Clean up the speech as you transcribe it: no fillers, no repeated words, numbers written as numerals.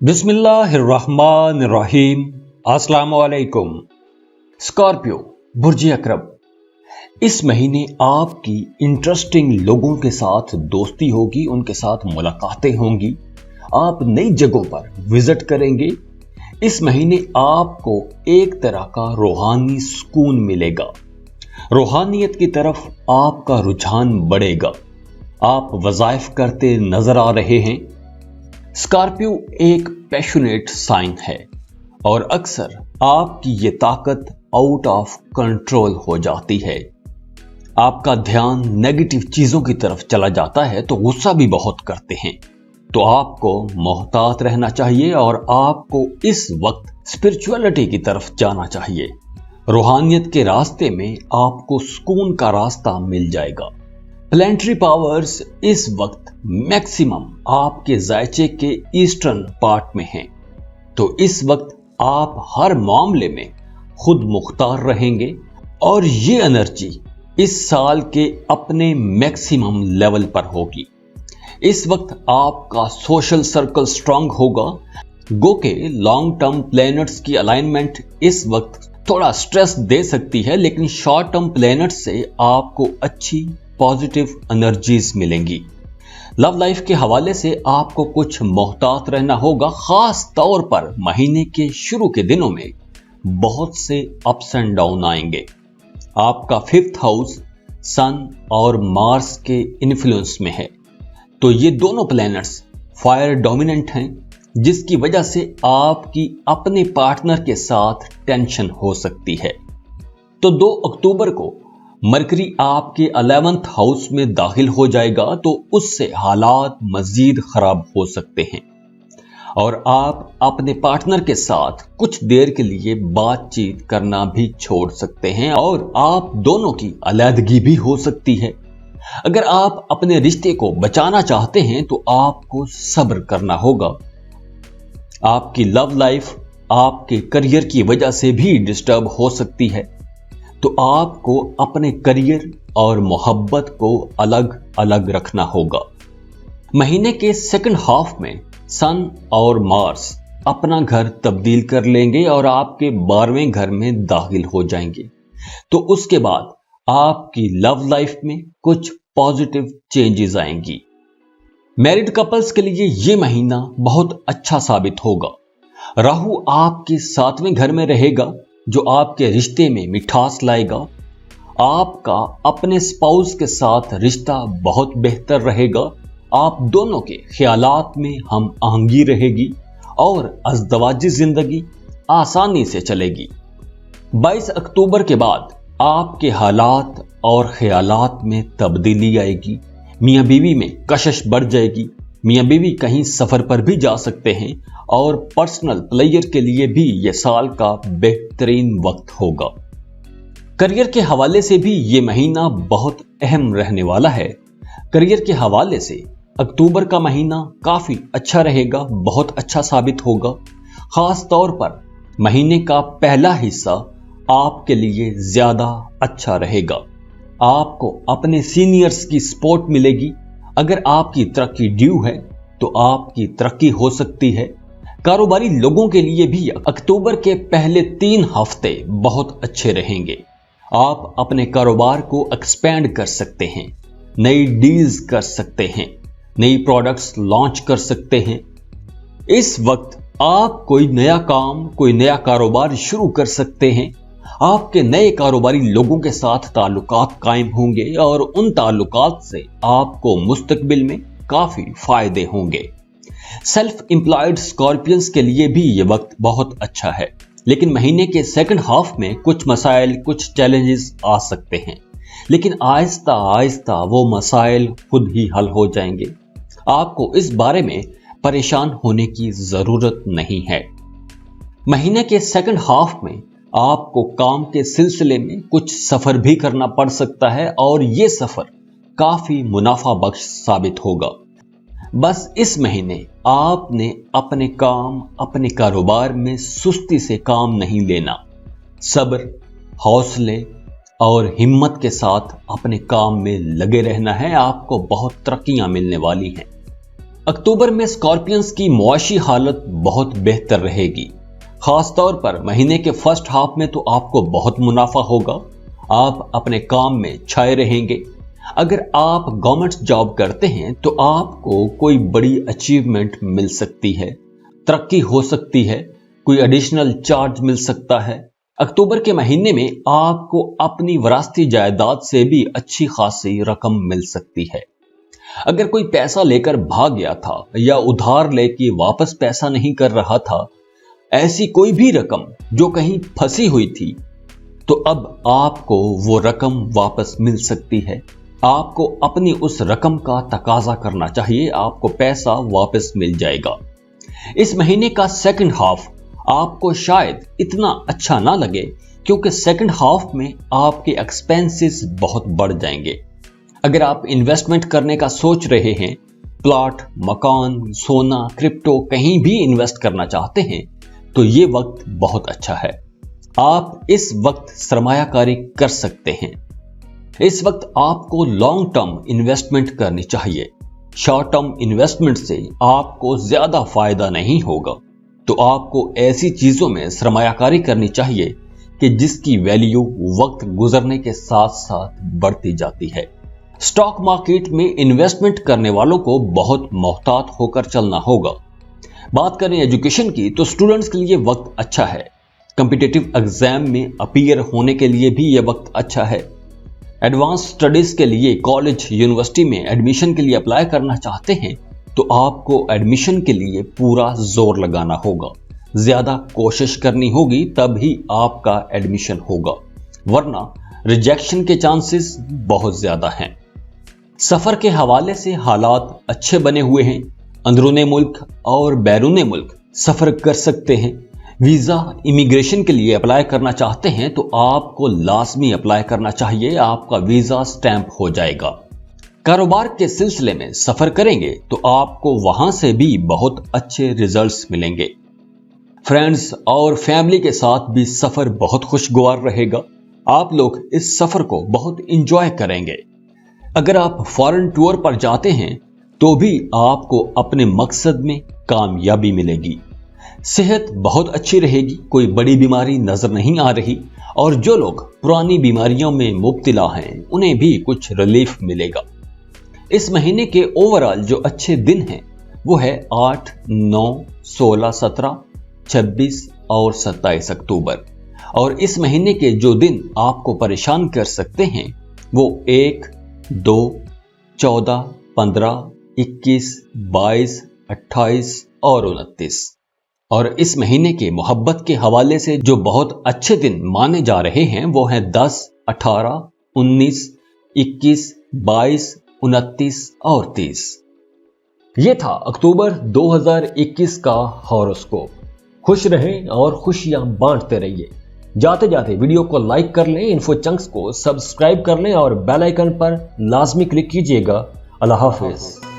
बिस्मिल्लाहिर्रहमानिर्रहीम। अस्सलामुअलैकुम। स्कॉर्पियो बुर्ज अकरब, इस महीने आपकी इंटरेस्टिंग लोगों के साथ दोस्ती होगी, उनके साथ मुलाकातें होंगी, आप नई जगहों पर विजिट करेंगे। इस महीने आपको एक तरह का रूहानी सुकून मिलेगा, रूहानियत की तरफ आपका रुझान बढ़ेगा, आप वज़ाइफ करते नजर आ रहे हैं। स्कॉर्पियो एक पैशनेट साइन है और अक्सर आपकी ये ताकत आउट ऑफ कंट्रोल हो जाती है। आपका ध्यान नेगेटिव चीजों की तरफ चला जाता है तो गुस्सा भी बहुत करते हैं, तो आपको मोहतात रहना चाहिए और आपको इस वक्त स्पिरिचुअलिटी की तरफ जाना चाहिए। रूहानियत के रास्ते में आपको सुकून का रास्ता मिल जाएगा। प्लैनेटरी पावर्स इस वक्त मैक्सिमम आपके जायचे के ईस्टर्न पार्ट में हैं, तो इस वक्त आप हर मामले में खुद मुख्तार रहेंगे और ये एनर्जी इस साल के अपने मैक्सिमम लेवल पर होगी। इस वक्त आपका सोशल सर्कल स्ट्रांग होगा। गो के लॉन्ग टर्म प्लैनेट्स की अलाइनमेंट इस वक्त थोड़ा स्ट्रेस दे सकती है, लेकिन शॉर्ट टर्म प्लैनेट्स से आपको अच्छी पॉजिटिव एनर्जीज मिलेंगी। लव लाइफ के हवाले से आपको कुछ मोहतात रहना होगा, खास तौर पर महीने के शुरू के दिनों में बहुत से अप्स एंड डाउन आएंगे। आपका 5th हाउस सन और मार्स के इन्फ्लुएंस में है, तो ये दोनों प्लैनेट्स फायर डोमिनेंट हैं, जिसकी वजह से आपकी अपने पार्टनर के साथ टेंशन हो सकती है। तो 2 अक्टूबर को मरकरी आपके 11th हाउस में दाखिल हो जाएगा, तो उससे हालात मजीद खराब हो सकते हैं और आप अपने पार्टनर के साथ कुछ देर के लिए बातचीत करना भी छोड़ सकते हैं और आप दोनों की अलहदगी भी हो सकती है। अगर आप अपने रिश्ते को बचाना चाहते हैं तो आपको सब्र करना होगा। आपकी लव लाइफ आपके करियर की वजह से भी डिस्टर्ब हो सकती है, तो आपको अपने करियर और मोहब्बत को अलग अलग रखना होगा। महीने के सेकंड हाफ में सन और मार्स अपना घर तब्दील कर लेंगे और आपके 12वें घर में दाखिल हो जाएंगे, तो उसके बाद आपकी लव लाइफ में कुछ पॉजिटिव चेंजेस आएंगी। मैरिड कपल्स के लिए ये महीना बहुत अच्छा साबित होगा। राहु आपके 7वें घर में रहेगा, जो आपके रिश्ते में मिठास लाएगा। आपका अपने स्पाउस के साथ रिश्ता बहुत बेहतर रहेगा। आप दोनों के ख्यालात में हम आहंगी रहेगी और अज़दवाजी जिंदगी आसानी से चलेगी। 22 अक्टूबर के बाद आपके हालात और ख्यालात में तब्दीली आएगी। मियाँ बीवी में कशिश बढ़ जाएगी। मियाँ बीवी कहीं सफर पर भी जा सकते हैं और पर्सनल प्लेयर के लिए भी यह साल का बेहतरीन वक्त होगा। करियर के हवाले से भी ये महीना बहुत अहम रहने वाला है। करियर के हवाले से अक्टूबर का महीना काफी अच्छा रहेगा, बहुत अच्छा साबित होगा। खास तौर पर महीने का पहला हिस्सा आपके लिए ज्यादा अच्छा रहेगा। आपको अपने सीनियर्स की सपोर्ट मिलेगी। अगर आपकी तरक्की ड्यू है तो आपकी तरक्की हो सकती है। कारोबारी लोगों के लिए भी अक्टूबर के पहले 3 हफ्ते बहुत अच्छे रहेंगे। आप अपने कारोबार को एक्सपेंड कर सकते हैं, नई डील्स कर सकते हैं, नई प्रोडक्ट्स लॉन्च कर सकते हैं। इस वक्त आप कोई नया काम, कोई नया कारोबार शुरू कर सकते हैं। आपके नए कारोबारी लोगों के साथ ताल्लुकात कायम होंगे और उन ताल्लुकात से आपको मुस्तकबिल में काफी फायदे होंगे। सेल्फ एम्प्लॉयड स्कॉर्पियंस के लिए भी ये वक्त बहुत अच्छा है, लेकिन महीने के सेकंड हाफ में कुछ मसाइल, कुछ चैलेंजेस आ सकते हैं, लेकिन आहिस्ता आहिस्ता वो मसाइल खुद ही हल हो जाएंगे। आपको इस बारे में परेशान होने की जरूरत नहीं है। महीने के सेकंड हाफ में आपको काम के सिलसिले में कुछ सफर भी करना पड़ सकता है और ये सफर काफी मुनाफा बख्श साबित होगा। बस इस महीने आपने अपने काम, अपने कारोबार में सुस्ती से काम नहीं लेना। सब्र, हौसले और हिम्मत के साथ अपने काम में लगे रहना है। आपको बहुत तरक्कियां मिलने वाली हैं। अक्टूबर में स्कॉर्पियंस की मुआशी हालत बहुत बेहतर रहेगी। खास तौर पर महीने के फर्स्ट हाफ में तो आपको बहुत मुनाफा होगा। आप अपने काम में छाए रहेंगे। अगर आप गवर्नमेंट जॉब करते हैं तो आपको कोई बड़ी अचीवमेंट मिल सकती है, तरक्की हो सकती है, कोई एडिशनल चार्ज मिल सकता है। अक्टूबर के महीने में आपको अपनी विरासती जायदाद से भी अच्छी खासी रकम मिल सकती है। अगर कोई पैसा लेकर भाग गया था या उधार लेके वापस पैसा नहीं कर रहा था, ऐसी कोई भी रकम जो कहीं फंसी हुई थी, तो अब आपको वो रकम वापस मिल सकती है। आपको अपनी उस रकम का तकाजा करना चाहिए, आपको पैसा वापस मिल जाएगा। इस महीने का सेकंड हाफ आपको शायद इतना अच्छा ना लगे, क्योंकि सेकंड हाफ में आपके एक्सपेंसेस बहुत बढ़ जाएंगे। अगर आप इन्वेस्टमेंट करने का सोच रहे हैं, प्लॉट, मकान, सोना, क्रिप्टो कहीं भी इन्वेस्ट करना चाहते हैं, तो ये वक्त बहुत अच्छा है। आप इस वक्त सरमायाकारी कर सकते हैं। इस वक्त आपको लॉन्ग टर्म इन्वेस्टमेंट करनी चाहिए। शॉर्ट टर्म इन्वेस्टमेंट से आपको ज्यादा फायदा नहीं होगा, तो आपको ऐसी चीजों में सरमायाकारी करनी चाहिए कि जिसकी वैल्यू वक्त गुजरने के साथ साथ बढ़ती जाती है। स्टॉक मार्केट में इन्वेस्टमेंट करने वालों को बहुत मोहतात होकर चलना होगा। बात करें एजुकेशन की, तो स्टूडेंट्स के लिए वक्त अच्छा है। कॉम्पिटिटिव एग्जाम में अपीयर होने के लिए भी यह वक्त अच्छा है। एडवांस स्टडीज के लिए कॉलेज, यूनिवर्सिटी में एडमिशन के लिए अप्लाई करना चाहते हैं, तो आपको एडमिशन के लिए पूरा जोर लगाना होगा, ज्यादा कोशिश करनी होगी, तभी आपका एडमिशन होगा, वरना रिजेक्शन के चांसेस बहुत ज्यादा हैं। सफर के हवाले से हालात अच्छे बने हुए हैं। अंदरूने मुल्क और बैरूने मुल्क सफर कर सकते हैं। वीजा, इमिग्रेशन के लिए अप्लाई करना चाहते हैं तो आपको लाजमी अप्लाई करना चाहिए, आपका वीजा स्टैंप हो जाएगा। कारोबार के सिलसिले में सफर करेंगे तो आपको वहां से भी बहुत अच्छे रिजल्ट्स मिलेंगे। फ्रेंड्स और फैमिली के साथ भी सफर बहुत खुशगवार रहेगा। आप लोग इस सफर को बहुत इंजॉय करेंगे। अगर आप फॉरेन टूर पर जाते हैं तो भी आपको अपने मकसद में कामयाबी मिलेगी। सेहत बहुत अच्छी रहेगी, कोई बड़ी बीमारी नजर नहीं आ रही, और जो लोग पुरानी बीमारियों में मुब्तला हैं उन्हें भी कुछ रिलीफ मिलेगा। इस महीने के ओवरऑल जो अच्छे दिन हैं वो है 8, 9, 16, 17, 26 और 27 अक्टूबर। और इस महीने के जो दिन आपको परेशान कर सकते हैं वो 1, 2, 14, 15, 21, 22, 28 और 29। और इस महीने के मोहब्बत के हवाले से जो बहुत अच्छे दिन माने जा रहे हैं वो हैं 10, 18, 19, 21, 22, 29 और 30। ये था अक्टूबर 2021 का हॉरोस्कोप। खुश रहें और खुशियां बांटते रहिए। जाते जाते वीडियो को लाइक कर लें, इन्फो चंक्स को सब्सक्राइब कर लें और बेल आइकन पर लाजमी क्लिक कीजिएगा। अल्लाह हाफिज।